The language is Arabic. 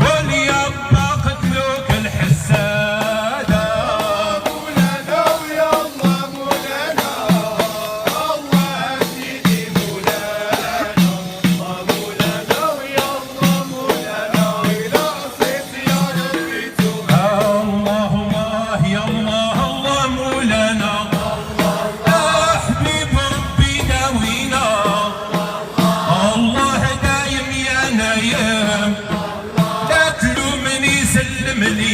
قول يابا قتلوك الحسادة مولانا ويلا مولانا الله سيدي مولانا مولانا ويلا مولانا إلى صيت يا ربي توب الله الله يا الله الله مولانا حبيب ربي داوينا الله دايم يا نايم لا تلومني سلم لي